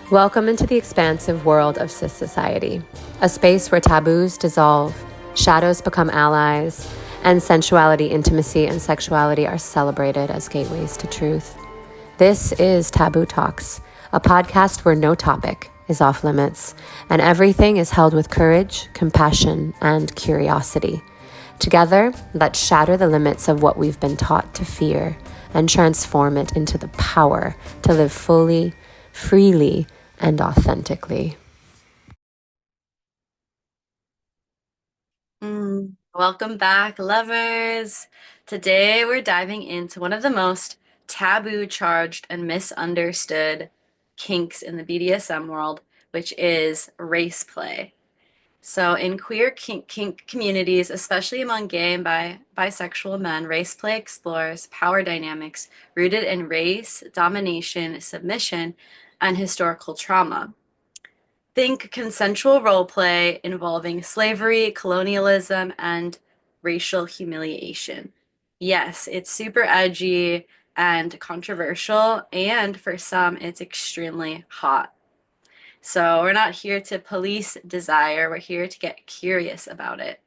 Welcome into the expansive world of cis society, a space where taboos dissolve, shadows become allies, and sensuality, intimacy, and sexuality are celebrated as gateways to truth. This is Taboo Talks, a podcast where no topic is off limits, and everything is held with courage, compassion, and curiosity. Together, let's shatter the limits of what we've been taught to fear and transform it into the power to live fully, freely, and authentically. Welcome back, lovers. Today we're diving into one of the most taboo charged and misunderstood kinks in the BDSM world, which is race play. So, in queer kink communities, especially among gay and bisexual men, race play explores power dynamics rooted in race, domination, submission, and historical trauma. Think consensual role play involving slavery, colonialism, and racial humiliation. Yes, it's super edgy and controversial, and for some, it's extremely hot. So, we're not here to police desire, we're here to get curious about it,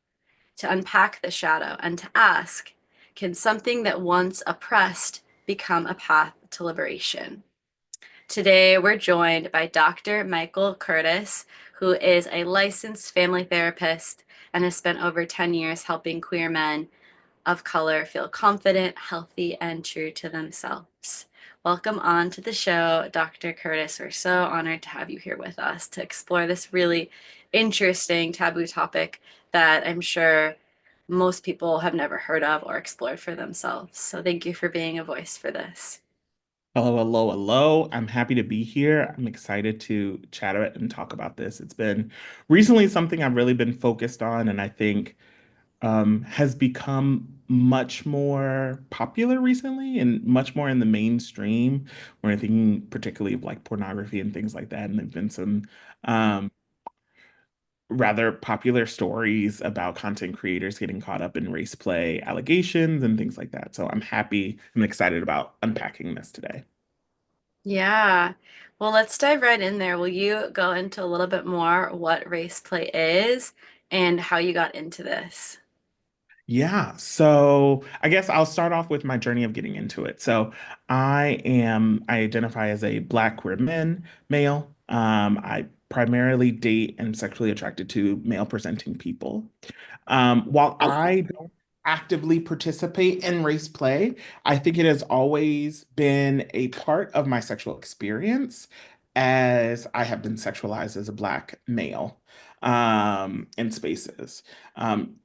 to unpack the shadow, and to ask, can something that once oppressed become a path to liberation? Today, we're joined by Dr. Michael Curtis, who is a licensed family therapist and has spent over 10 years helping queer men of color feel confident, healthy, and true to themselves. Welcome on to the show, Dr. Curtis. We're so honored to have you here with us to explore this really interesting taboo topic that I'm sure most people have never heard of or explored for themselves. So, thank you for being a voice for this. Hello, hello, hello. I'm happy to be here. I'm excited to chat it and talk about this. It's been recently something I've really been focused on, and I think has become much more popular recently and much more in the mainstream. When I'm thinking particularly of like pornography and things like that, and there've been some um, rather popular stories about content creators getting caught up in race play allegations and things like that. So I'm excited about unpacking this today. Yeah. Well, let's dive right in there. Will you go into a little bit more what race play is and how you got into this? Yeah, so I guess I'll start off with my journey of getting into it. I identify as a Black queer male. I primarily date and sexually attracted to male presenting people. While I don't actively participate in race play, I think it has always been a part of my sexual experience as I have been sexualized as a Black male in spaces. Um,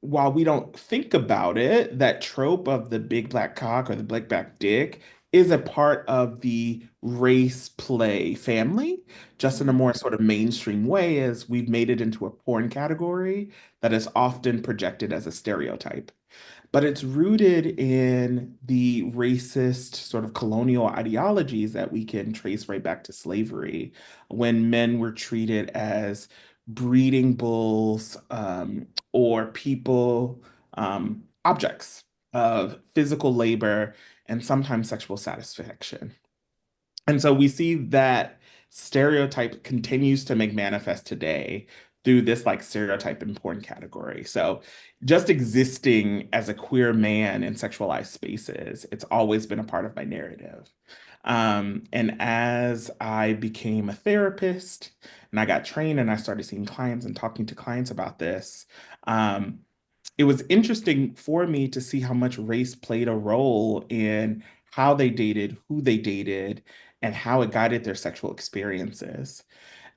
while we don't think about it, that trope of the big black cock or the big black dick is a part of the race play family, just in a more sort of mainstream way, as we've made it into a porn category that is often projected as a stereotype. But it's rooted in the racist sort of colonial ideologies that we can trace right back to slavery, when men were treated as breeding bulls or people, objects of physical labor and sometimes sexual satisfaction. And so we see that stereotype continues to make manifest today through this like stereotype and porn category. So just existing as a queer man in sexualized spaces, it's always been a part of my narrative. And as I became a therapist and I got trained and I started seeing clients and talking to clients about this, um, it was interesting for me to see how much race played a role in how they dated, who they dated, and how it guided their sexual experiences.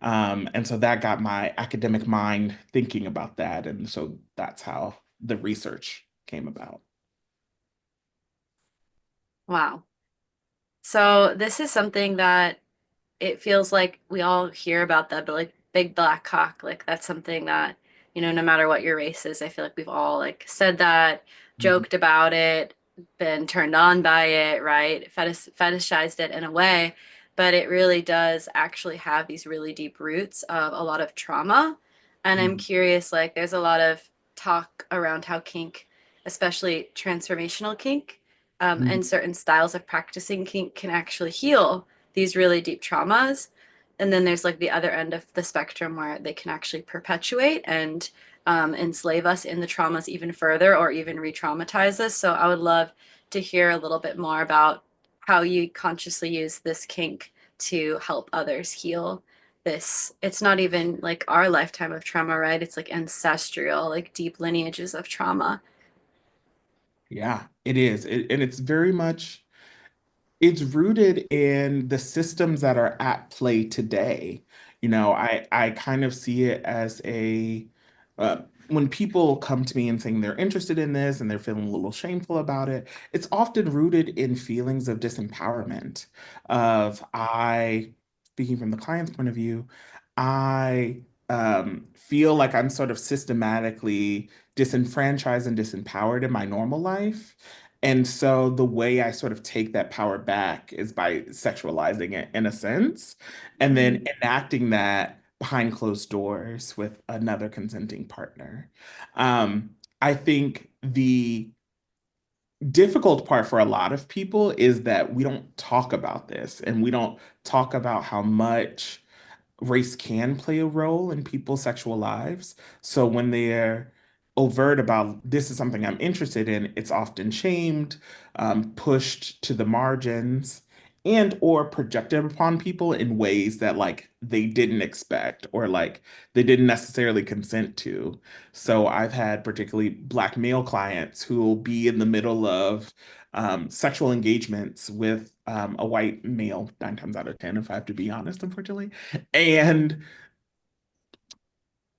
And so that got my academic mind thinking about that. And so that's how the research came about. Wow. So, this is something that it feels like we all hear about that, but like big black cock, like that's something that, no matter what your race is, I feel like we've all like said that, Mhm. joked about it, been turned on by it, right? Fetishized it in a way, but it really does actually have these really deep roots of a lot of trauma. And I'm Mhm. curious, like, there's a lot of talk around how kink, especially transformational kink, and Mhm. certain styles of practicing kink can actually heal these really deep traumas. and then there's like the other end of the spectrum where they can actually perpetuate and enslave us in the traumas even further or even re-traumatize us. So I would love to hear a little bit more about how you consciously use this kink to help others heal this. It's not even like our lifetime of trauma, right? It's like ancestral, like deep lineages of trauma. Yeah, it is. And it's very much it's rooted in the systems that are at play today. I kind of see it as when people come to me and saying they're interested in this and they're feeling a little shameful about it, it's often rooted in feelings of disempowerment, speaking from the client's point of view, I feel like I'm sort of systematically disenfranchised and disempowered in my normal life. And so the way I sort of take that power back is by sexualizing it in a sense, and then Mhm. enacting that behind closed doors with another consenting partner. I think the difficult part for a lot of people is that we don't talk about this and we don't talk about how much race can play a role in people's sexual lives. So when they're overt about this is something I'm interested in, it's often shamed, pushed to the margins, and or projected upon people in ways that like they didn't expect or like they didn't necessarily consent to. So I've had particularly Black male clients who will be in the middle of sexual engagements with a white male, 9 times out of 10, if I have to be honest, unfortunately, and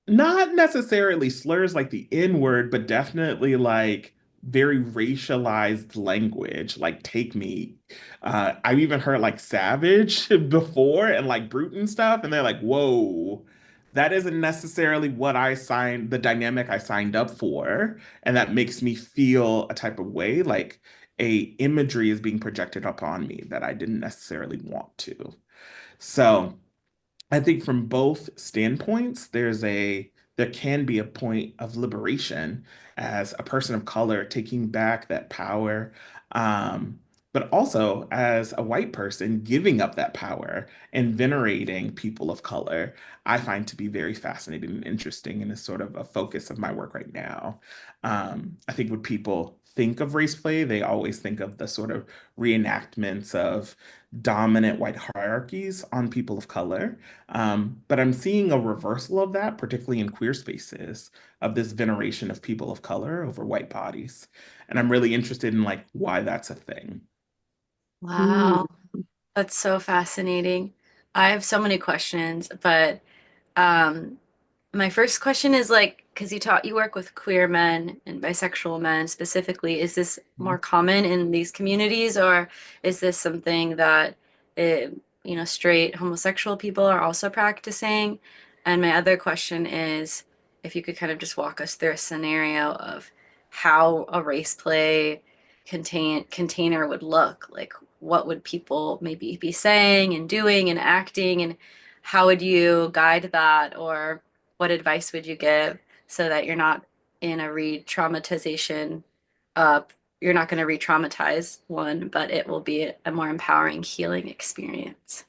not necessarily slurs like the N word, but definitely like very racialized language, like take me. I've even heard like savage before and like brute and stuff, and they're like, whoa, that isn't necessarily what I signed, the dynamic I signed up for, and that makes me feel a type of way, like a imagery is being projected upon me that I didn't necessarily want to. So I think from both standpoints, there can be a point of liberation as a person of color taking back that power, um, but also as a white person giving up that power and venerating people of color. I find to be very fascinating and interesting, and is sort of a focus of my work right now. I think when people think of race play, they always think of the sort of reenactments of dominant white hierarchies on people of color. But I'm seeing a reversal of that, particularly in queer spaces, of this veneration of people of color over white bodies. And I'm really interested in like why that's a thing. Wow, that's so fascinating. I have so many questions, but um, my first question is like, because you work with queer men and bisexual men specifically, is this more common in these communities, or is this something that straight homosexual people are also practicing? And my other question is, if you could kind of just walk us through a scenario of how a race play container would look, like what would people maybe be saying and doing and acting, and how would you guide that, or what advice would you give so that you're not in a re-traumatization uh you're not going to re-traumatize one, but it will be a more empowering healing experience.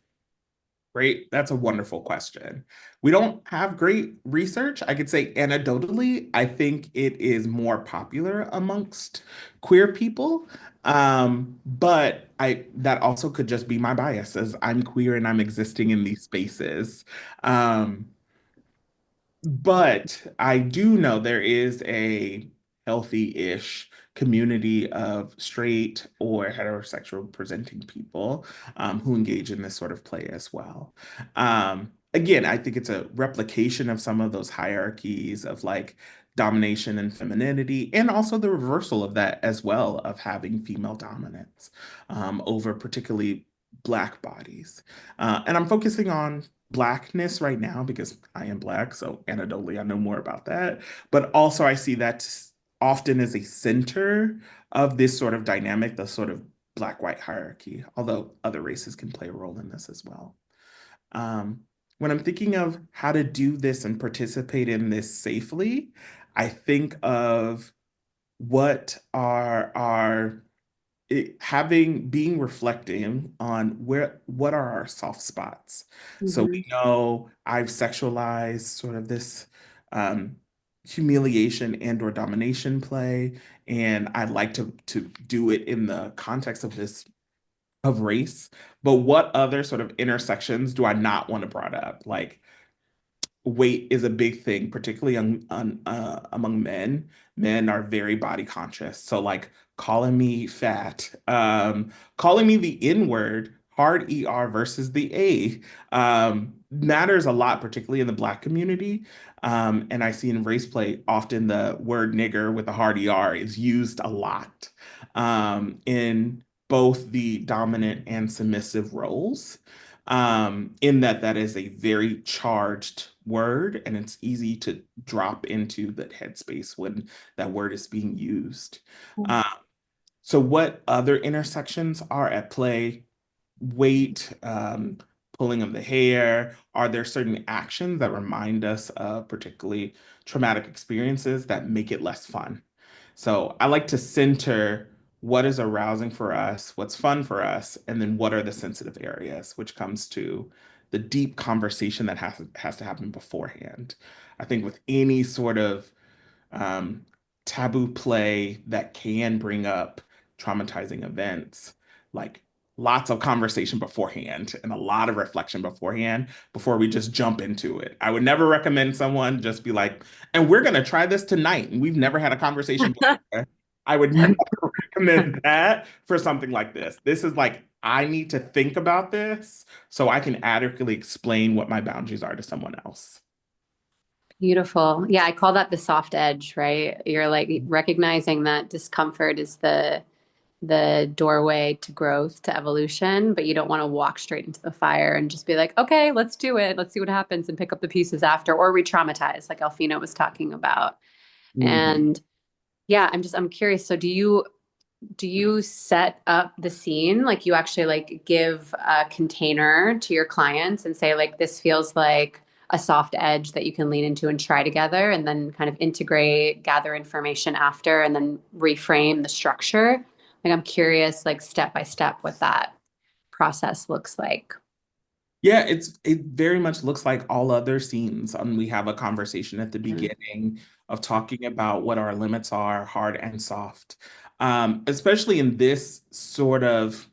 Great. That's a wonderful question. We don't have great research. I could say anecdotally, I think it is more popular amongst queer people. But that also could just be my bias as I'm queer and I'm existing in these spaces. Um, But I do know there is a healthy-ish community of straight or heterosexual presenting people who engage in this sort of play as well. Again, I think it's a replication of some of those hierarchies of like domination and femininity, and also the reversal of that as well, of having female dominance over particularly Black bodies. And I'm focusing on Blackness right now because I am Black, so anecdotally I know more about that. But also I see that often as a center of this sort of dynamic, the sort of Black-white hierarchy, although other races can play a role in this as well. Um, when I'm thinking of how to do this and participate in this safely, I think of what are our being reflecting on what are our soft spots. So Hmm. we know I've sexualized sort of this um, humiliation and or domination play, and I like to do it in the context of this of race. But what other sort of intersections do I not want to brought up? Like weight is a big thing, particularly among men. Men are very body conscious. So like calling me fat, calling me the N word, hard ER versus the A, matters a lot, particularly in the Black community. And I see in race play often the word nigger with a hard ER is used a lot in both the dominant and submissive roles, in that that is a very charged word and it's easy to drop into that headspace when that word is being used. Um, so what other intersections are at play? Weight, pulling of the hair? Are there certain actions that remind us of particularly traumatic experiences that make it less fun? So I like to center what is arousing for us, what's fun for us, and then what are the sensitive areas, which comes to the deep conversation that has to happen beforehand. I think with any sort of um, taboo play that can bring up traumatizing events, like lots of conversation beforehand and a lot of reflection beforehand before we just jump into it. I would never recommend someone just be like, and we're going to try this tonight. And we've never had a conversation before. I would never recommend that for something like this. This is like, I need to think about this so I can adequately explain what my boundaries are to someone else. Beautiful. Yeah, I call that the soft edge, right? You're like recognizing that discomfort is the doorway to growth, to evolution, but you don't want to walk straight into the fire and just be like, okay, let's do it. Let's see what happens and pick up the pieces after or re-traumatize, like Alfina was talking about. Mhm. And yeah, I'm curious. So do you set up the scene? Like you actually like give a container to your clients and say like this feels like a soft edge that you can lean into and try together and then kind of integrate, gather information after and then reframe the structure. Like I'm curious like step by step what that process looks like. Yeah, it very much looks like all other scenes. We have a conversation at the Mm. beginning of talking about what our limits are, hard and soft. Especially in this sort of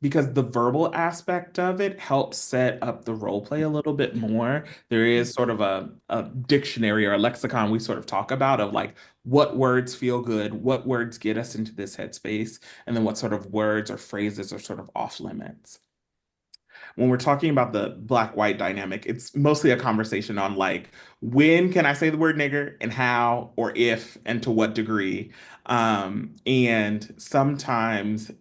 because the verbal aspect of it helps set up the role play a little bit more. There is sort of a dictionary or a lexicon we sort of talk about of like what words feel good, what words get us into this headspace, and then what sort of words or phrases are sort of off limits. When we're talking about the black-white dynamic, it's mostly a conversation on like when can I say the word nigger and how or if and to what degree. And sometimes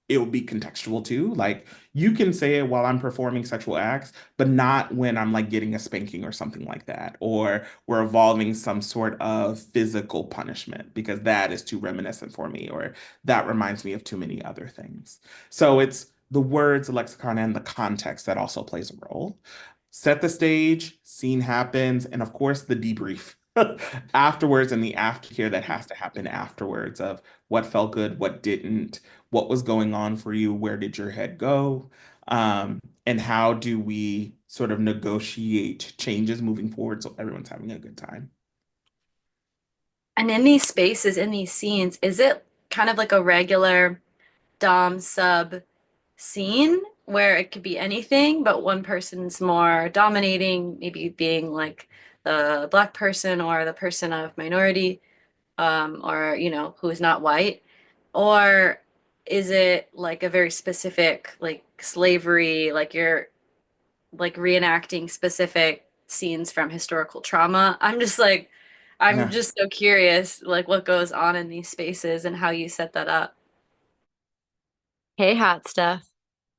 it will be contextual too. Like you can say it while I'm performing sexual acts, but not when I'm like getting a spanking or something like that, or we're evolving some sort of physical punishment because that is too reminiscent for me, or that reminds me of too many other things. So it's the words, the lexicon, and the context that also plays a role. Set the stage, scene happens, and of course the debrief afterwards and the aftercare that has to happen afterwards of what felt good, what didn't, what was going on for you, where did your head go, and how do we sort of negotiate changes moving forward so everyone's having a good time. And in these spaces, in these scenes, is it kind of like a regular dom sub scene where it could be anything, but one person's more dominating, maybe being like the black person or the person of minority, or who is not white? Or is it like a very specific like slavery, like you're like reenacting specific scenes from historical trauma? I'm Yeah. just so curious, like what goes on in these spaces and how you set that up. Hey, hot stuff.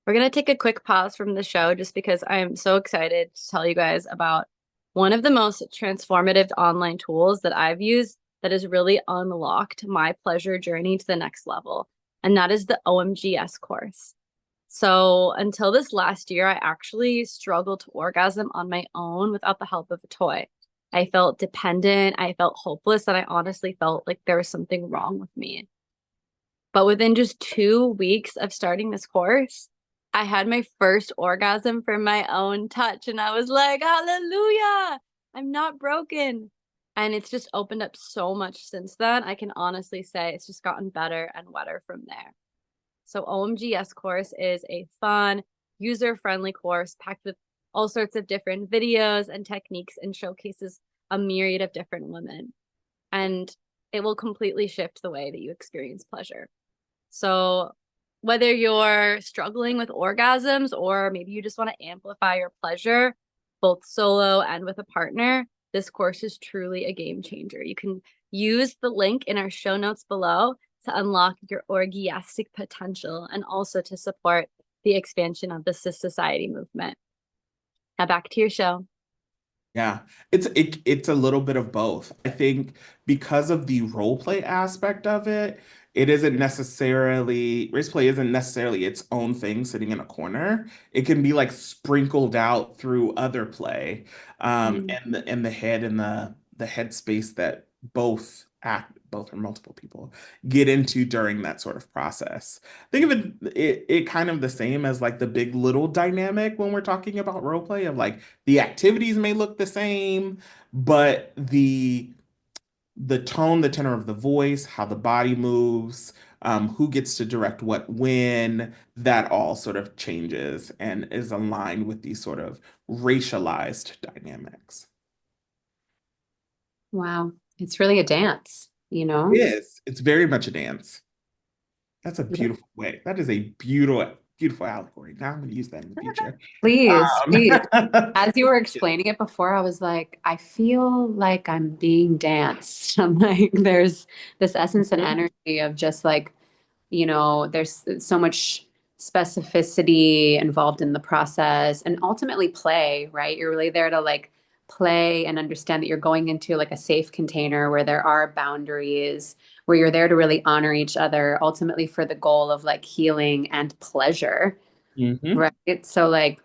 We're going to take a quick pause from the show just because I am so excited to tell you guys about one of the most transformative online tools that I've used that has really unlocked my pleasure journey to the next level, and that is the OMGS course. So, until this last year, I actually struggled to orgasm on my own without the help of a toy. I felt dependent, I felt hopeless, and I honestly felt like there was something wrong with me. But within just 2 weeks of starting this course, I had my first orgasm from my own touch. And I was like, hallelujah, I'm not broken. And it's just opened up so much since then. I can honestly say it's just gotten better and wetter from there. So OMGS course is a fun, user-friendly course packed with all sorts of different videos and techniques and showcases a myriad of different women. And it will completely shift the way that you experience pleasure. So whether you're struggling with orgasms or maybe you just want to amplify your pleasure, both solo and with a partner, this course is truly a game changer. You can use the link in our show notes below to unlock your orgiastic potential and also to support the expansion of the Cis Society movement. Now back to your show. Yeah, it's a little bit of both. I think because of the role play aspect of it, it isn't necessarily race play isn't necessarily its own thing sitting in a corner. It can be like sprinkled out through other play, Mm. and the head and the headspace that both or multiple people get into during that sort of process. Think of it kind of the same as like the big little dynamic when we're talking about role play of like the activities may look the same, but the tone, the tenor of the voice, how the body moves, who gets to direct what when, that all sort of changes and is aligned with these sort of racialized dynamics. Wow. It's really a dance, you It know? is. It's very much a dance. That's a Yeah. beautiful way. That is a beautiful, beautiful allegory. Now I'm going to use that in the future. Please, please. As you were Yeah. explaining it before, I was like, I feel like I'm being danced. I'm like, there's this essence and energy of just like, there's so much specificity involved in the process and ultimately play, right? You're really there to like play and understand that you're going into like a safe container where there are boundaries, where you're there to really honor each other, ultimately for the goal of like healing and pleasure, Hmm. right? So like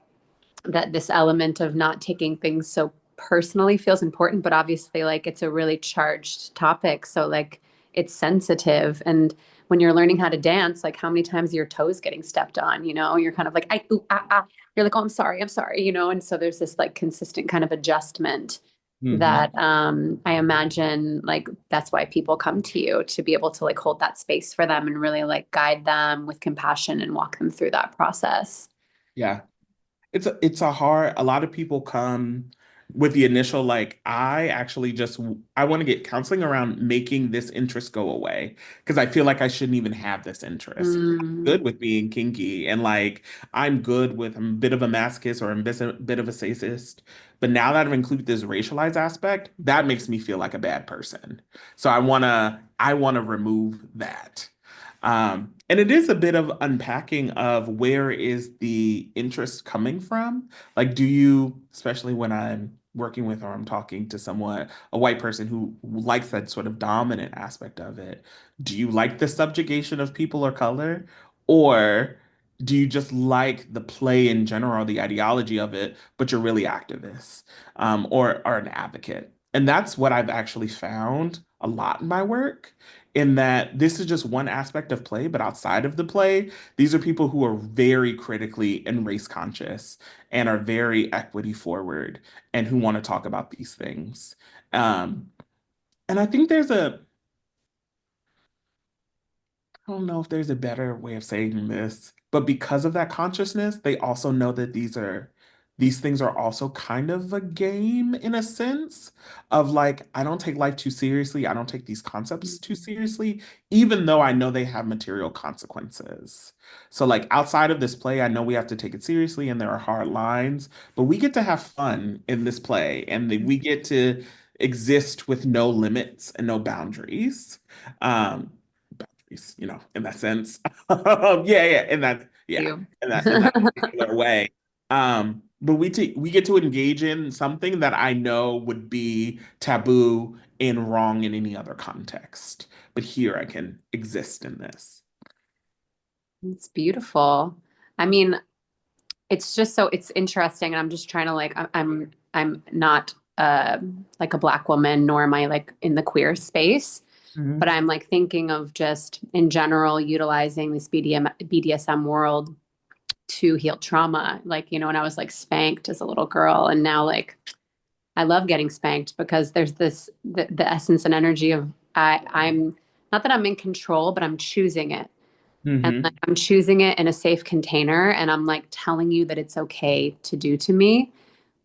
that this element of not taking things so personally feels important, but obviously like it's a really charged topic. So like it's sensitive. And when you're learning how to dance, like how many times are your toes getting stepped on, you're kind of like, I, ooh, ah, ah. You're like, oh, I'm sorry, And so there's this like consistent kind of adjustment Hmm. that I imagine like that's why people come to you to be able to like hold that space for them and really like guide them with compassion and walk them through that process. Yeah. It's a hard, a lot of people come with the initial like I actually just I want to get counseling around making this interest go away because I feel like I shouldn't even have this interest. I'm Mm. good with being kinky and like I'm a bit of a masochist or a bit of a sadist, but now that I've included this racialized aspect, that makes me feel like a bad person. So I want to remove that. And it is a bit of unpacking of where is the interest coming from? Like, do you, especially when I'm working with or I'm talking to someone, a white person who likes that sort of dominant aspect of it, do you like the subjugation of people of color? Or do you just like the play in general, the ideology of it, but you're really activist, or are an advocate? And that's what I've actually found a lot in my work in that this is just one aspect of play, but outside of the play, these are people who are very critically and race conscious and are very equity forward and who want to talk about these things. Um, and I think I don't know if there's a better way of saying this, but because of that consciousness, they also know that these things are also kind of a game in a sense of like, I don't take life too seriously. I don't take these concepts too seriously, even though I know they have material consequences. So like outside of this play, I know we have to take it seriously and there are hard lines, but we get to have fun in this play and we get to exist with no limits and no boundaries. Um, in that sense. Yeah, You. in that particular way. But we get to engage in something that I know would be taboo and wrong in any other context. But here I can exist in this. It's beautiful. I mean, it's just so it's interesting, and I'm just trying to like I'm not like a black woman, nor am I like in the queer space. But Mhm. I'm like thinking of just in general utilizing this BDSM world to heal trauma. Like, when I was like spanked as a little girl, and now like I love getting spanked because there's the essence and energy of I'm not that I'm in control, but I'm choosing it. And like Hmm. I'm choosing it in a safe container, and I'm like telling you that it's okay to do to me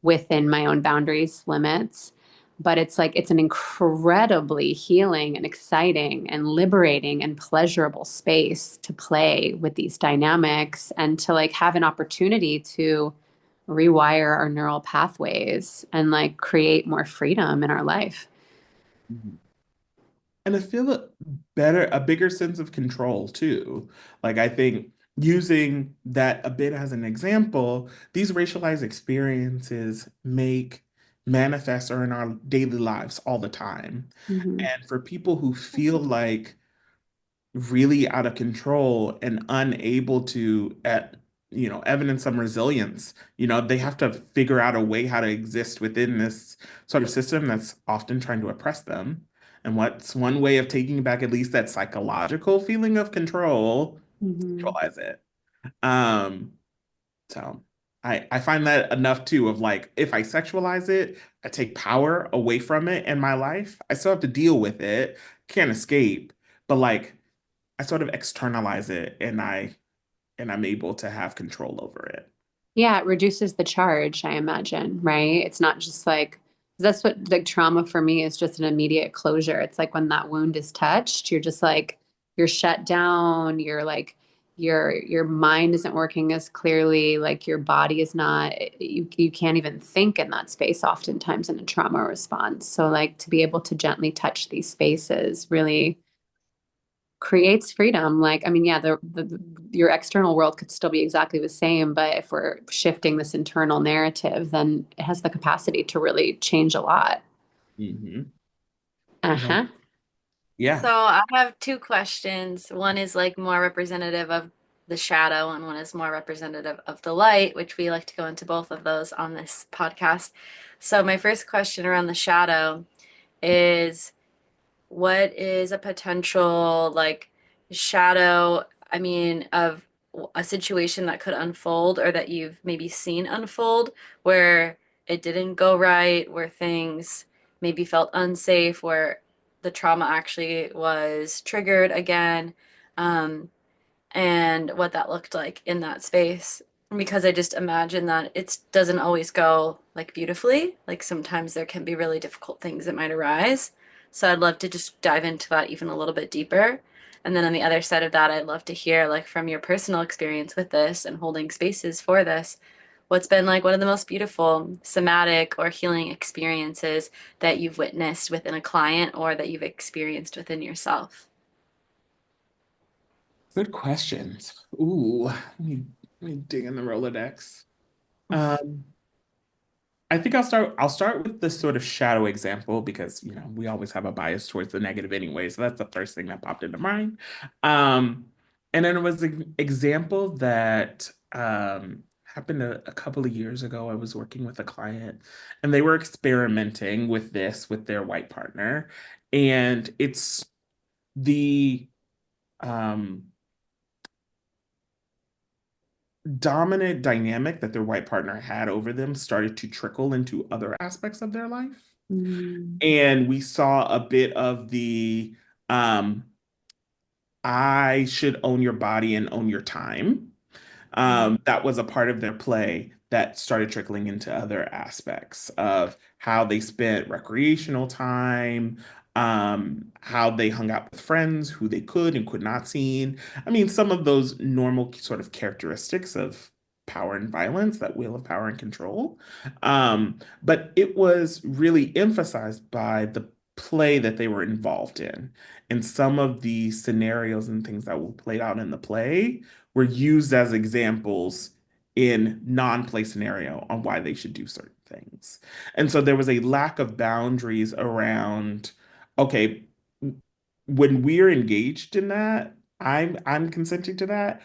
within my own boundaries, limits. But it's like it's an incredibly healing and exciting and liberating and pleasurable space to play with these dynamics and to like have an opportunity to rewire our neural pathways and like create more freedom in our life. And I feel a bigger sense of control too. Like I think using that a bit as an example, these racialized experiences make manifest or in our daily lives all the time. Mhm. And for people who feel like really out of control and unable to evidence some resilience, they have to figure out a way how to exist within this sort of system that's often trying to oppress them. And what's one way of taking back at least that psychological feeling of control? Mhm. Neutralize it. um so I find that enough too, of like, if I sexualize it, I take power away from it in my life. I still have to deal with it, can't escape, but like I sort of externalize it, and I'm able to have control over it. Yeah, it reduces the charge, I imagine, right? It's not just like that's what like trauma for me is just an immediate closure. It's like when that wound is touched, you're just like you're shut down, you're like your mind isn't working as clearly, like your body is not you can't even think in that space oftentimes in a trauma response. So like to be able to gently touch these spaces really creates freedom. Like, I mean, yeah, your external world could still be exactly the same, but if we're shifting this internal narrative, then it has the capacity to really change a lot. Hmm. No, Uh-huh. So yeah. I have two questions. One is like more representative of the shadow, and one is more representative of the light, which we like to go into both of those on this podcast. So my first question around the shadow is what is a potential like shadow, I mean, of a situation that could unfold or that you've maybe seen unfold where it didn't go right, where things maybe felt unsafe, where the trauma actually was triggered again, um, and what that looked like in that space. Because I just imagine that it doesn't always go like beautifully. Like sometimes there can be really difficult things that might arise. So I'd love to just dive into that even a little bit deeper. And then on the other side of that, I'd love to hear like from your personal experience with this and holding spaces for this, what's been like one of the most beautiful somatic or healing experiences that you've witnessed within a client or that you've experienced within yourself. Good questions. Ooh, let me dig in the Rolodex. Um, I think I'll start with this sort of shadow example because we always have a bias towards the negative anyway. So that's the first thing that popped into mind. Um, and then it was an example that happened a couple of years ago. I was working with a client, and they were experimenting with this with their white partner, and it's the um, dominant dynamic that their white partner had over them started to trickle into other aspects of their life. Mm. And we saw a bit of the um, I should own your body and own your time. That was a part of their play that started trickling into other aspects of how they spent recreational time, how they hung out with friends, who they could and could not see. I mean, some of those normal sort of characteristics of power and violence, that wheel of power and control. But it was really emphasized by the play that they were involved in. And some of the scenarios and things that were played out in the play were used as examples in non-play scenario on why they should do certain things. And so there was a lack of boundaries around, okay, when we're engaged in that, I'm consenting to that.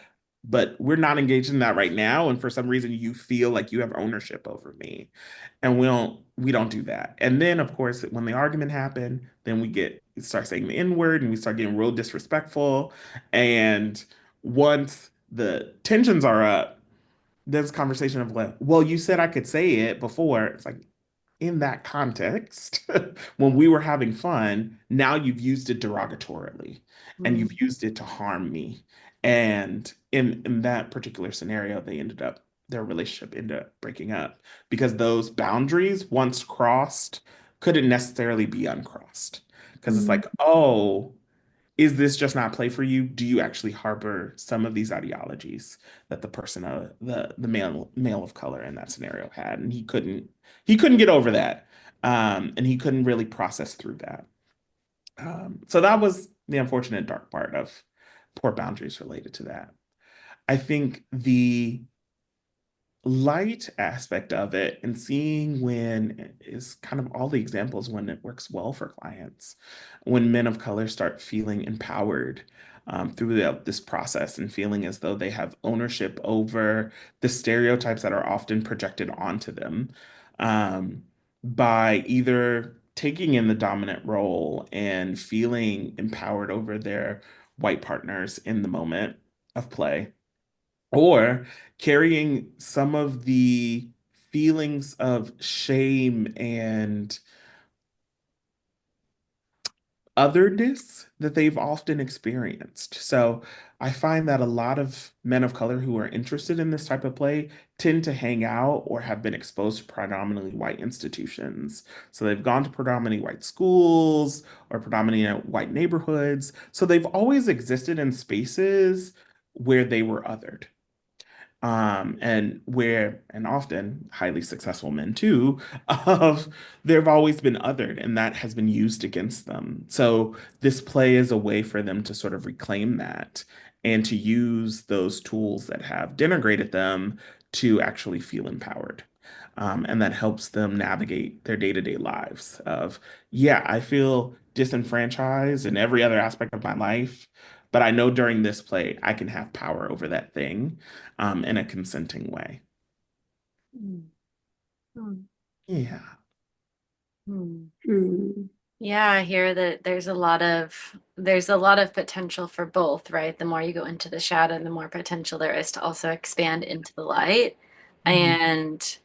but we're not engaged in that right now. And for some reason, you feel like you have ownership over me, and we don't do that. And then, of course, when the argument happened, then we start saying the N word, and we start getting real disrespectful. And once the tensions are up, there's a conversation of like, well, you said I could say it before. It's like, in that context, when we were having fun, now you've used it derogatorily and Mm, you've used it to harm me. And in that particular scenario, their relationship ended up breaking up because those boundaries, once crossed, couldn't necessarily be uncrossed. Because it's mm, like, oh, is this just not play for you? Do you actually harbor some of these ideologies that the person, the male of color in that scenario had, and he couldn't get over that, and he couldn't really process through that. So that was the unfortunate dark part of poor boundaries related to that. I think the light aspect of it and seeing when is kind of all the examples when it works well for clients, when men of color start feeling empowered throughout this process and feeling as though they have ownership over the stereotypes that are often projected onto them, um, by either taking in the dominant role and feeling empowered over their white partners in the moment of play, or carrying some of the feelings of shame and otherness that they've often experienced. So I find that a lot of men of color who are interested in this type of play tend to hang out or have been exposed to predominantly white institutions. So they've gone to predominantly white schools or predominantly white neighborhoods. So they've always existed in spaces where they were othered, and often highly successful men too, of they've always been othered, and that has been used against them. So this play is a way for them to sort of reclaim that and to use those tools that have denigrated them to actually feel empowered. And that helps them navigate their day-to-day lives of, yeah, I feel disenfranchised in every other aspect of my life, but I know during this play I can have power over that thing, in a consenting way. mm, mm, Yeah. mm. Hmm. Yeah, I hear that there's a lot of potential for both, right? The more you go into the shadow, the more potential there is to also expand into the light, Mhm. and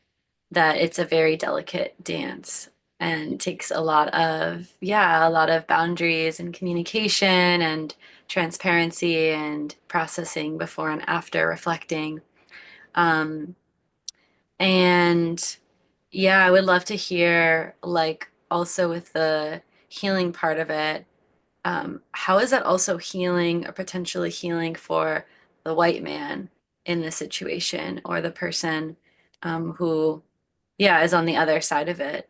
that it's a very delicate dance and takes a lot of boundaries and communication and transparency and processing before and after reflecting. Um, and yeah, I would love to hear, like, also with the healing part of it, how is that also healing or potentially healing for the white man in this situation or the person who, yeah, is on the other side of it?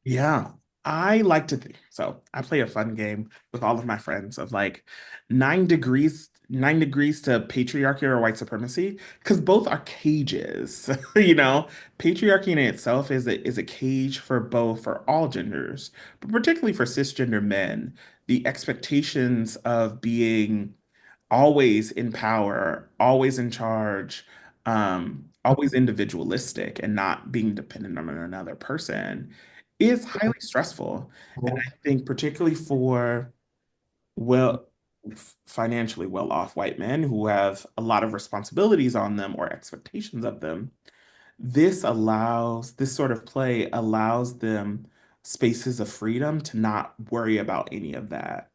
Yeah, I like to think so. I play a fun game with all of my friends of like 9 degrees to patriarchy or white supremacy, because both are cages. Patriarchy in itself is a cage for both, for all genders, but particularly for cisgender men. The expectations of being always in power, always in charge, always individualistic and not being dependent on another person is highly stressful. And I think particularly for well financially well-off white men who have a lot of responsibilities on them or expectations of them, this sort of play allows them spaces of freedom to not worry about any of that.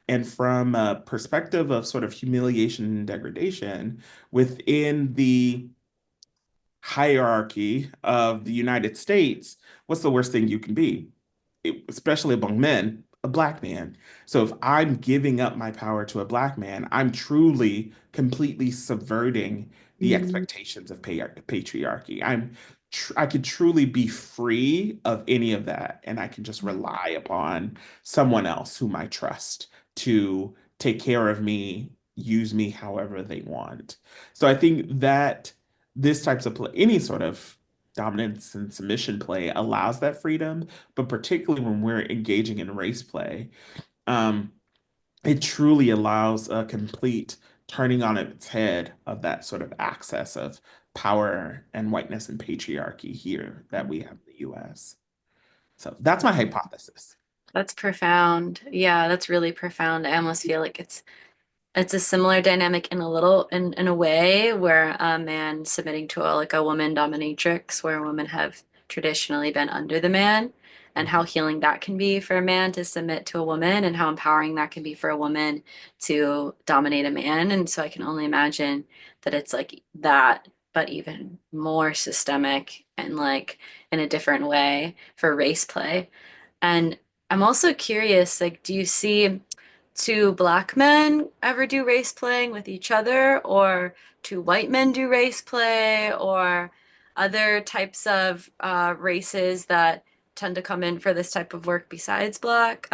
And from a perspective of sort of humiliation and degradation within the hierarchy of the United States, what's the worst thing you can be? Especially among men, a black man. So if I'm giving up my power to a black man, I'm truly completely subverting the Hmm. expectations of patriarchy. I could truly be free of any of that, and I can just rely upon someone else whom I trust to take care of me, use me however they want. So I think that this types of play, any sort of dominance and submission play allows that freedom, but particularly when we're engaging in race play, um, it truly allows a complete turning on its head of that sort of access of power and whiteness and patriarchy here that we have in the US. So that's my hypothesis. That's profound. Yeah, that's really profound. I almost feel like it's a similar dynamic in a little in a way where a man submitting to like a woman dominatrix where women have traditionally been under the man and how healing that can be for a man to submit to a woman and how empowering that can be for a woman to dominate a man. And so I can only imagine that it's like that, but even more systemic and like in a different way for race play. And I'm also curious, like, do you see two black men ever do race playing with each other, or two white men do race play, or other types of races that tend to come in for this type of work besides black?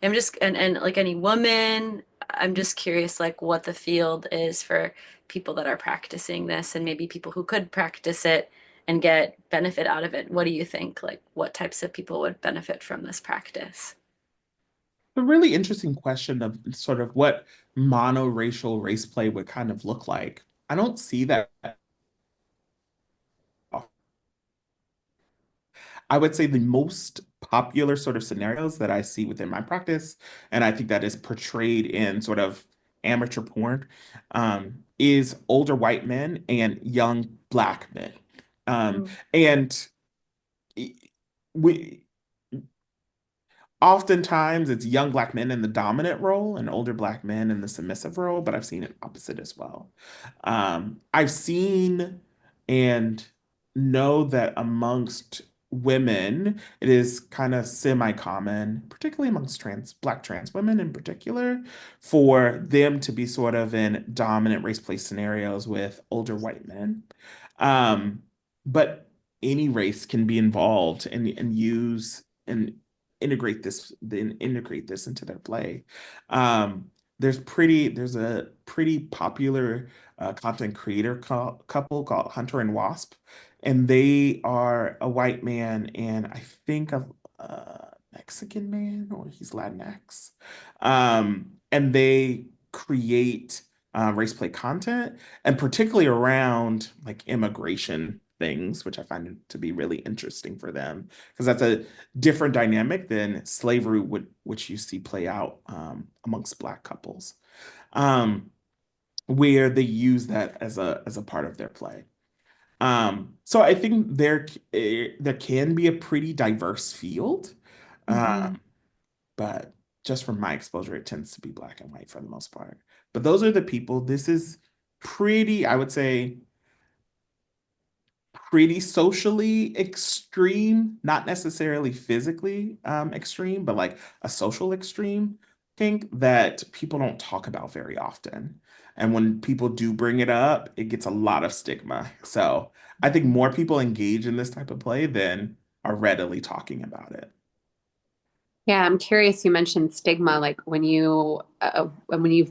I'm just and like any woman, I'm just curious like what the field is for people that are practicing this and maybe people who could practice it and get benefit out of it. What do you think? Like what types of people would benefit from this practice? A really interesting question of sort of what monoracial race play would kind of look like. I don't see that. I would say the most popular sort of scenarios that I see within my practice, and I think that is portrayed in sort of amateur porn, is older white men and young black men. Mm, And we oftentimes it's young black men in the dominant role and older black men in the submissive role, but I've seen it opposite as well. I've seen and know that amongst women, it is kind of semi-common, particularly amongst black trans women in particular, for them to be sort of in dominant race place scenarios with older white men. Um, but any race can be involved and use and integrate this into their play. Um, there's a pretty popular content creator couple called Hunter and Wasp, and they are a white man and I think a Mexican man or he's Latinx, and they create race play content and particularly around like immigration things, which I find to be really interesting for them because that's a different dynamic than slavery would, which you see play out amongst Black couples, um, where they use that as a part of their play. So I think there can be a pretty diverse field, mhm. um, but just from my exposure, it tends to be Black and white for the most part. But those are the people. This is pretty, I would say, pretty socially extreme, not necessarily physically extreme, but like a social extreme kink that people don't talk about very often. And when people do bring it up, it gets a lot of stigma. So I think more people engage in this type of play than are readily talking about it. Yeah, I'm curious. You mentioned stigma, like when you've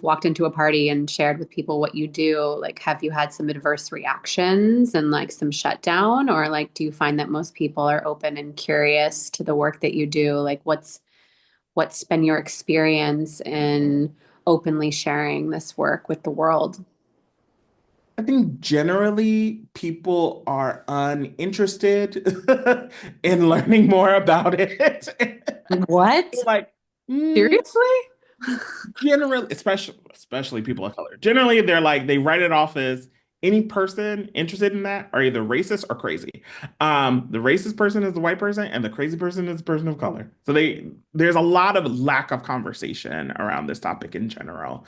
walked into a party and shared with people what you do, like have you had some adverse reactions and like some shutdown, or like do you find that most people are open and curious to the work that you do? Like what's been your experience in openly sharing this work with the world? I think generally people are uninterested in learning more about it. What? Like, mm, Seriously? generally, especially people of color. Generally, they're like they write it off as any person interested in that are either racist or crazy. The racist person is the white person, and the crazy person is the person of color. So there's a lot of lack of conversation around this topic in general.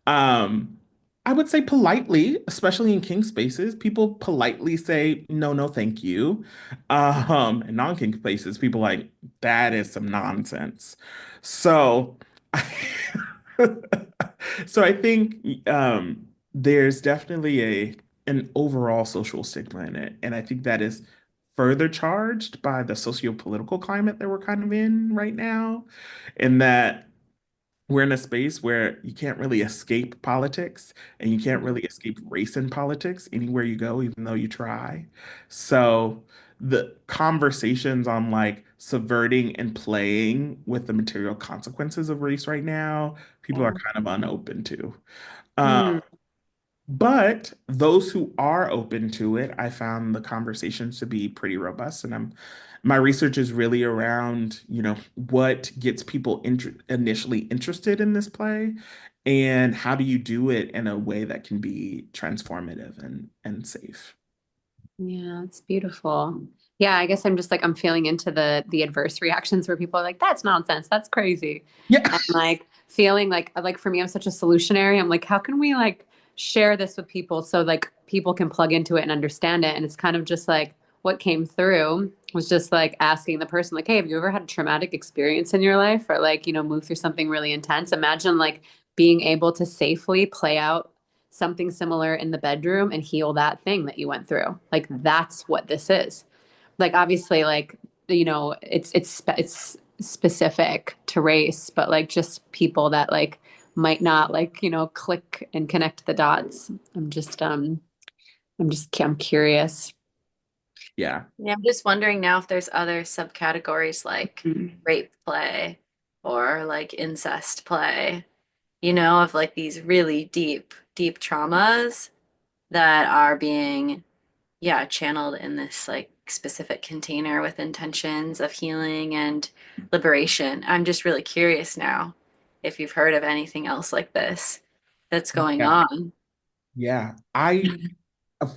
Um, I would say politely, especially in kink spaces, people politely say no, no, thank you. In non-kink spaces, people like that is some nonsense. So, so I think there's definitely a an overall social stigma in it, and I think that is further charged by the socio-political climate that we're kind of in right now, in that we're in a space where you can't really escape politics and you can't really escape race in politics anywhere you go, even though you try. So the conversations on like subverting and playing with the material consequences of race right now, people are Yeah. kind of unopen to. Mm. But those who are open to it, I found the conversations to be pretty robust. And my research is really around, what gets people initially interested in this play, and how do you do it in a way that can be transformative and safe. Yeah, it's beautiful. Yeah, I guess I'm just like I'm feeling into the adverse reactions where people are like, "That's nonsense. That's crazy," Yeah. and like feeling like for me, I'm such a solutionary. I'm like, how can we like share this with people so like people can plug into it and understand it? And it's kind of just like what came through was just like asking the person like, "Hey, have you ever had a traumatic experience in your life, or like move through something really intense? Imagine like being able to safely play out something similar in the bedroom and heal that thing that you went through. Like that's what this is. Like obviously like it's specific to race, but like just people that like might not like, click and connect the dots. I'm curious. Yeah. Yeah, I'm just wondering now if there's other subcategories like Mm. rape play or like incest play, of like these really deep, deep traumas that are being, yeah, channeled in this like specific container with intentions of healing and liberation. I'm just really curious now if you've heard of anything else like this that's going Yeah. on. Yeah.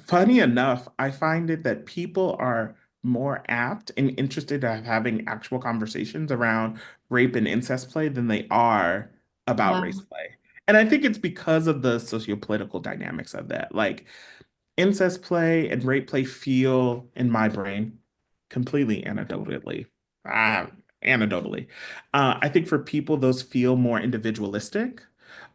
Funny enough, I find it that people are more apt and interested in having actual conversations around rape and incest play than they are about Yeah. race play. And I think it's because of the sociopolitical dynamics of that. Like incest play and rape play feel in my brain completely anecdotally. Ah, anecdotally. I think for people, those feel more individualistic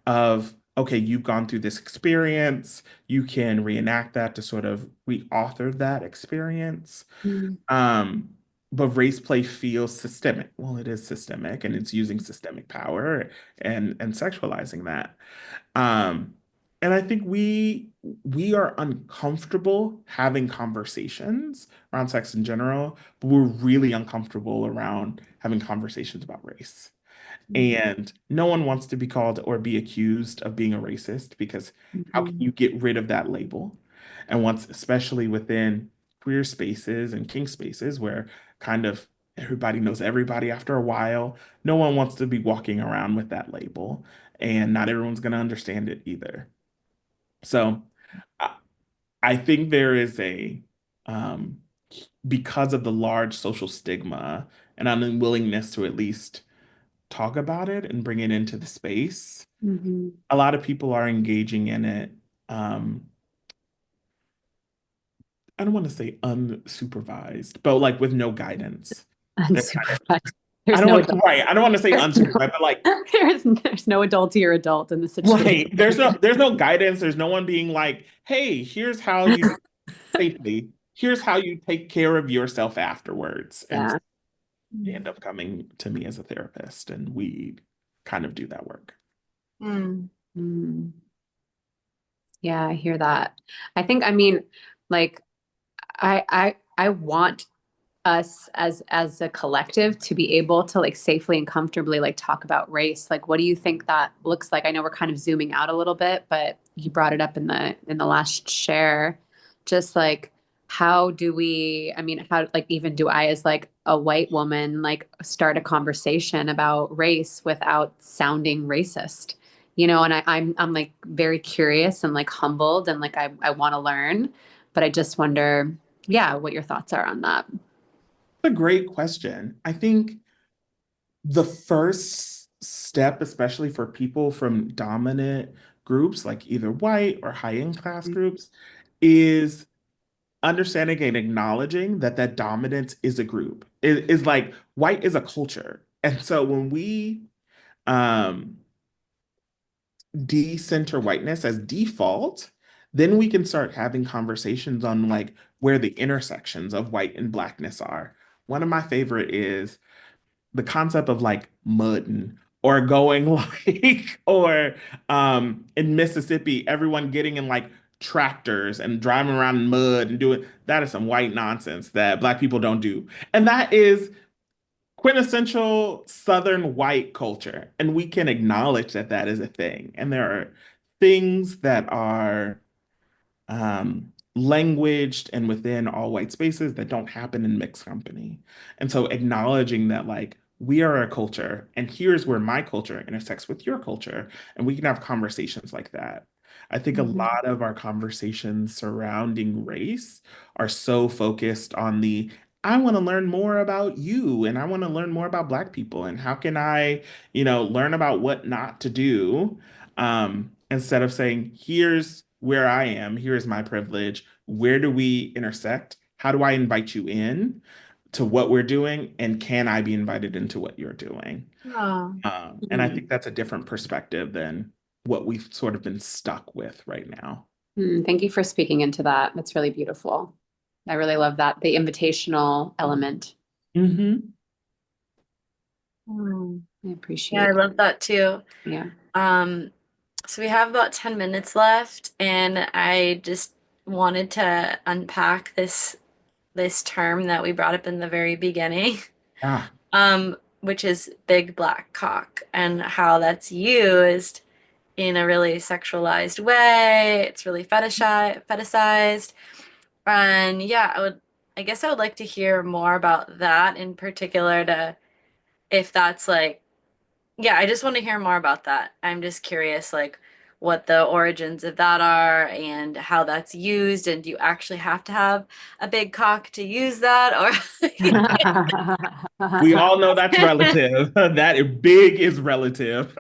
of, okay, you've gone through this experience, you can reenact that to sort of reauthor that experience. Mm. Um, but race play feels systemic. Well, it is systemic and it's using systemic power and sexualizing that. Um, and I think we are uncomfortable having conversations around sex in general, but we're really uncomfortable around having conversations about race. And no one wants to be called or be accused of being a racist because how can Mhm. you get rid of that label? And once, especially within queer spaces and kink spaces where kind of everybody knows everybody after a while, no one wants to be walking around with that label, and not everyone's going to understand it either. So I, I think there is um, because of the large social stigma and an unwillingness to at least talk about it and bring it into the space, Mhm. a lot of people are engaging in it. Um, I don't want to say unsupervised, but like with no guidance. They're kind of, Unsupervised. I There's don't no want adult. right. I don't want to say unsupervised, but like There's no adultier adult in the situation. right. There's no guidance. There's no one being like, hey, here's how you safely, here's how you take care of yourself afterwards. And Yeah. they end up coming to me as a therapist, and we kind of do that work. Mm. Mm. Yeah, I hear that. I mean, like I want us as a collective to be able to like safely and comfortably like talk about race. Like what do you think that looks like? I know we're kind of zooming out a little bit, but you brought it up in the last share. Just like how do we, I mean, how like even do I as like a white woman like start a conversation about race without sounding racist? And I'm like very curious and like humbled and like I want to learn, but I just wonder, yeah, what your thoughts are on that. A great question. I think the first step, especially for people from dominant groups, like either white or high-end class groups, is understanding and acknowledging that that dominance is a group. It is like white is a culture. And so when we um, decenter whiteness as default, then we can start having conversations on like where the intersections of white and blackness are. One of my favorite is the concept of like mudding or going like or in Mississippi, everyone getting in like tractors and driving around in mud and doing that is some white nonsense that black people don't do. And that is quintessential Southern white culture. And we can acknowledge that that is a thing. And there are things that are languaged and within all white spaces that don't happen in mixed company. And so acknowledging that, like, we are a culture, and here's where my culture intersects with your culture, and we can have conversations like that. I think a Mhm. lot of our conversations surrounding race are so focused on the I want to learn more about you, and I want to learn more about Black people, and how can I, learn about what not to do, instead of saying, here's where I am, here is my privilege, where do we intersect? How do I invite you in to what we're doing? And can I be invited into what you're doing? Oh, And I Mhm. think that's a different perspective than what we've sort of been stuck with right now. Thank you for speaking into that. That's really beautiful. I really love that, the invitational element. Hmm. hmm. I Yeah, I appreciate. love that too. Yeah. Um, so we have about 10 minutes left, and I just wanted to unpack this term that we brought up in the very beginning, Ah, which is big black cock, and how that's used in a really sexualized way. It's really fetishized. And yeah, I guess I would like to hear more about that in particular to if that's like, yeah, I just want to hear more about that. I'm just curious, like, what the origins of that are and how that's used, and do you actually have to have a big cock to use that, or we all know that's relative. That big is relative.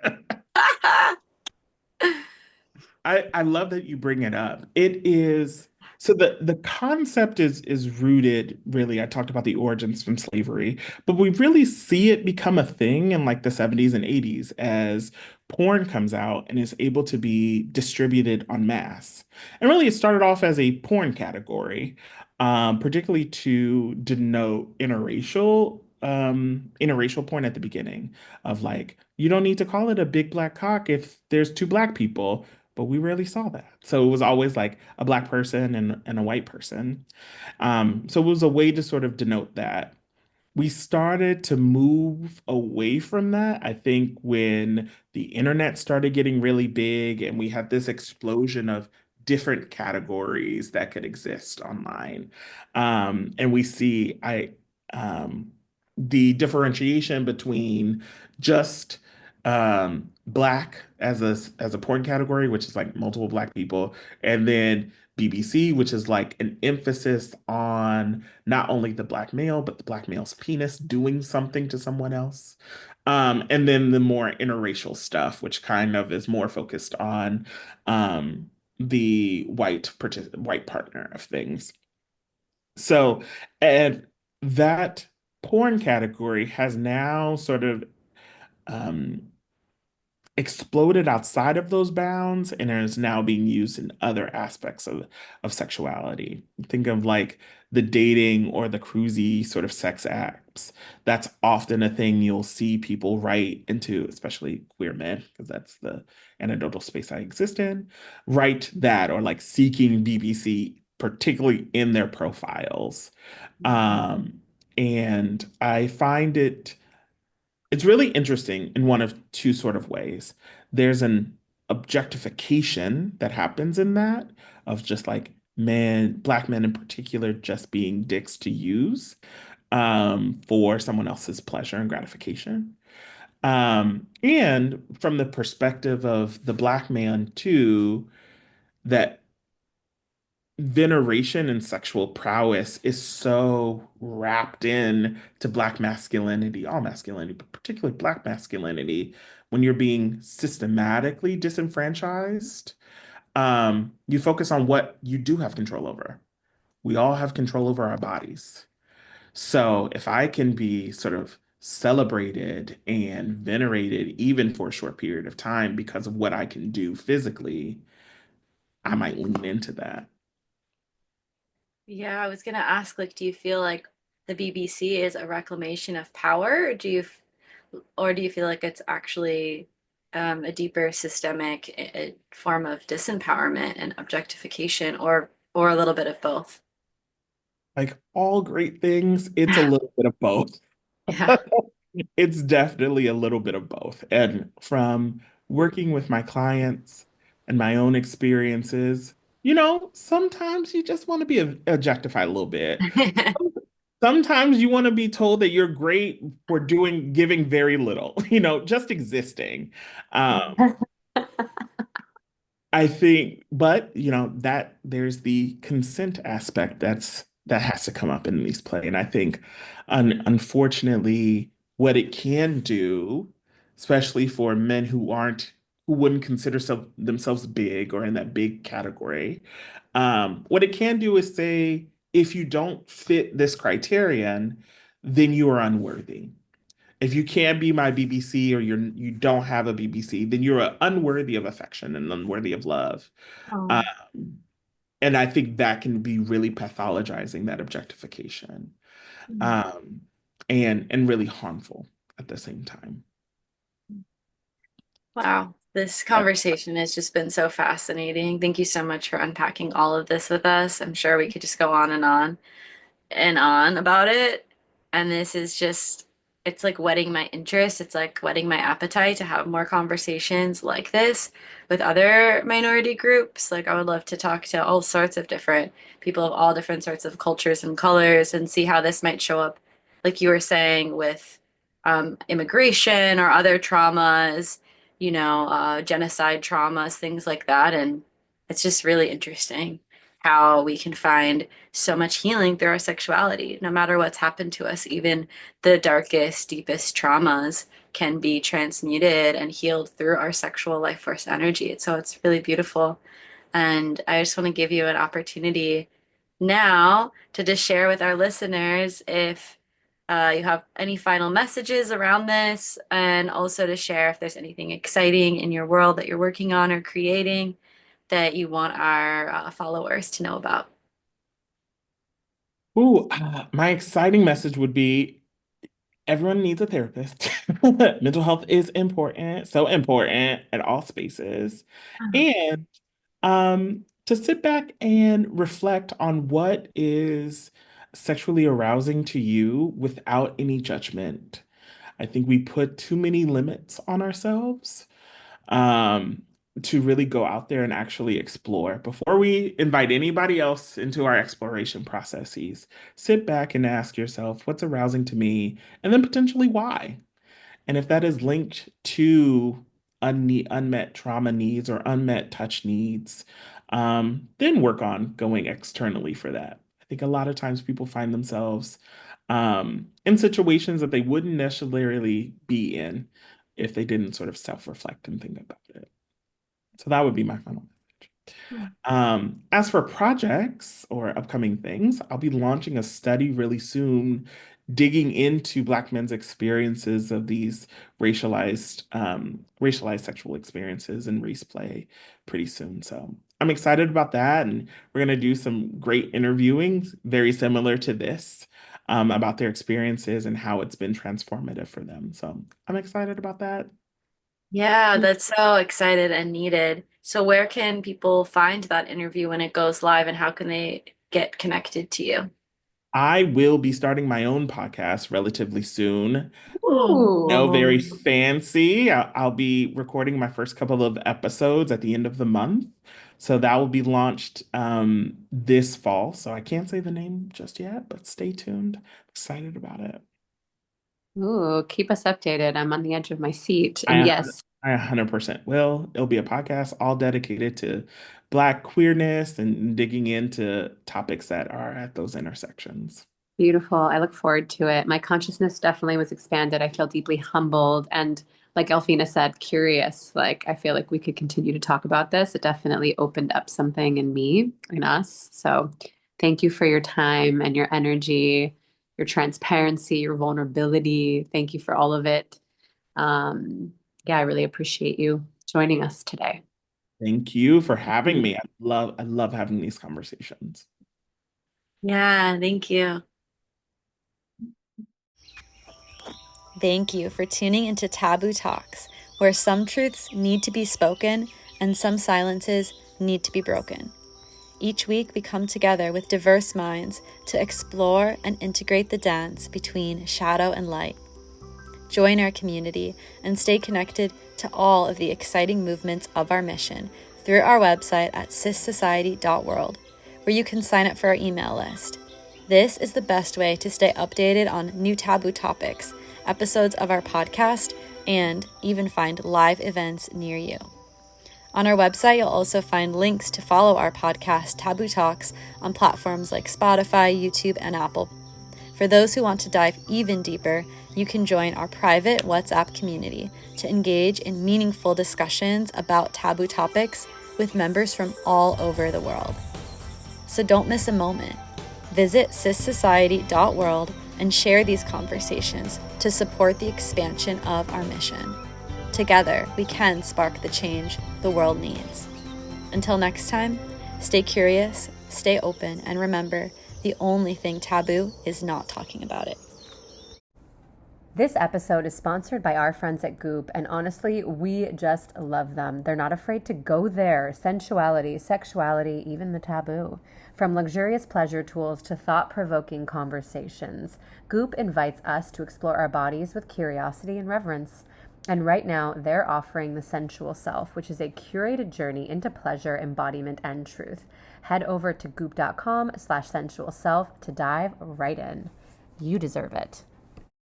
I love that you bring it up. It is so the concept is rooted really. I talked about the origins from slavery, but we really see it become a thing in like the 70s and 80s as porn comes out and is able to be distributed en masse. And really, it started off as a porn category, particularly to denote interracial porn at the beginning of like, you don't need to call it a big black cock if there's two black people, but we rarely saw that. So it was always like a black person and a white person. So it was a way to sort of denote that. We started to move away from that, I think, when the internet started getting really big and we had this explosion of different categories that could exist online. And we see the differentiation between just black as a porn category, which is like multiple black people, and then BBC, which is like an emphasis on not only the black male, but the black male's penis doing something to someone else. And then the more interracial stuff, which kind of is more focused on the white partner of things. So, and that porn category has now sort of um, exploded outside of those bounds and is now being used in other aspects of sexuality. Think of like the dating or the cruisy sort of sex apps. That's often a thing you'll see people write into, especially queer men, because that's the anecdotal space I exist in. Write that or like seeking BBC, particularly in their profiles. Um, and I find it's really interesting in one of two sort of ways. There's an objectification that happens in that of just like men, black men in particular, just being dicks to use for someone else's pleasure and gratification. And from the perspective of the black man too, that veneration and sexual prowess is so wrapped in to black masculinity, all masculinity, but particularly black masculinity, when you're being systematically disenfranchised, you focus on what you do have control over. We all have control over our bodies. So if I can be sort of celebrated and venerated even for a short period of time because of what I can do physically, I might lean into that. yeah, I was gonna ask, like, do you feel like the BBC is a reclamation of power, or do you feel like it's actually a deeper systemic form of disempowerment and objectification, or a little bit of both? Like all great things, it's a little bit of both. Yeah. It's definitely a little bit of both. And from working with my clients, and my own experiences, sometimes you just want to be objectified a little bit. Sometimes you want to be told that you're great for giving very little, just existing. Um, I think, but that there's the consent aspect that has to come up in these play, and I think, unfortunately, what it can do, especially for men who wouldn't consider themselves big or in that big category, what it can do is say, if you don't fit this criterion, then you are unworthy. If you can't be my BBC or you don't have a BBC, then you're unworthy of affection and unworthy of love. Oh. Um, and I think that can be really pathologizing, that objectification, um, and really harmful at the same time. Wow, this conversation has just been so fascinating. Thank you so much for unpacking all of this with us. I'm sure we could just go on and on and on about it. And this is just, it's like whetting my interest. It's like whetting my appetite to have more conversations like this with other minority groups. Like, I would love to talk to all sorts of different people of all different sorts of cultures and colors and see how this might show up, like you were saying, with immigration or other traumas, genocide traumas, things like that. And it's just really interesting how we can find so much healing through our sexuality, no matter what's happened to us. Even the darkest, deepest traumas can be transmuted and healed through our sexual life force energy. So it's really beautiful. And I just want to give you an opportunity now to just share with our listeners if you have any final messages around this, and also to share if there's anything exciting in your world that you're working on or creating that you want our followers to know about. Ooh, my exciting message would be everyone needs a therapist. Mental health is important, so important at all spaces. And to sit back and reflect on what is sexually arousing to you without any judgment. I think we put too many limits on ourselves, um, to really go out there and actually explore. Before we invite anybody else into our exploration processes, sit back and ask yourself, what's arousing to me? And then potentially why? And if that is linked to unmet trauma needs or unmet touch needs, then work on going externally for that. I think a lot of times people find themselves in situations that they wouldn't necessarily be in if they didn't sort of self-reflect and think about it. So that would be my final message. As for projects or upcoming things, I'll be launching a study really soon, digging into Black men's experiences of these racialized sexual experiences and race play pretty soon. So I'm excited about that, and we're gonna do some great interviewing, very similar to this, about their experiences and how it's been transformative for them. So I'm excited about that. Yeah, that's so excited and needed. So where can people find that interview when it goes live, and how can they get connected to you? I will be starting my own podcast relatively soon. Ooh. No, very fancy. I'll be recording my first couple of episodes at the end of the month. So that will be launched this fall. So I can't say the name just yet, but stay tuned. Excited about it. Ooh, keep us updated. I'm on the edge of my seat. And I yes, I 100% will. It'll be a podcast all dedicated to Black queerness and digging into topics that are at those intersections. beautiful. I look forward to it. My consciousness definitely was expanded. I feel deeply humbled and, like Elfina said, curious. Like, I feel like we could continue to talk about this. It definitely opened up something in me, in us. So, thank you for your time and your energy, your transparency, your vulnerability. Thank you for all of it. Um, yeah, I really appreciate you joining us today. Thank you for having me. I love having these conversations. Yeah, thank you. Thank you for tuning into Taboo Talks, where some truths need to be spoken and some silences need to be broken. Each week, we come together with diverse minds to explore and integrate the dance between shadow and light. Join our community and stay connected to all of the exciting movements of our mission through our website at cissociety.world, where you can sign up for our email list. This is the best way to stay updated on new taboo topics, episodes of our podcast, and even find live events near you. On our website, you'll also find links to follow our podcast, Taboo Talks, on platforms like Spotify, YouTube, and Apple. For those who want to dive even deeper, you can join our private WhatsApp community to engage in meaningful discussions about taboo topics with members from all over the world. So don't miss a moment. Visit cissociety.world and share these conversations to support the expansion of our mission. Together, we can spark the change the world needs. Until next time, stay curious, stay open, and remember, the only thing taboo is not talking about it. This episode is sponsored by our friends at Goop, and honestly, we just love them. They're not afraid to go there. Sensuality, sexuality, even the taboo. From luxurious pleasure tools to thought-provoking conversations, Goop invites us to explore our bodies with curiosity and reverence. And right now, they're offering the Sensual Self, which is a curated journey into pleasure, embodiment, and truth. Head over to goop.com/sensualself to dive right in. You deserve it.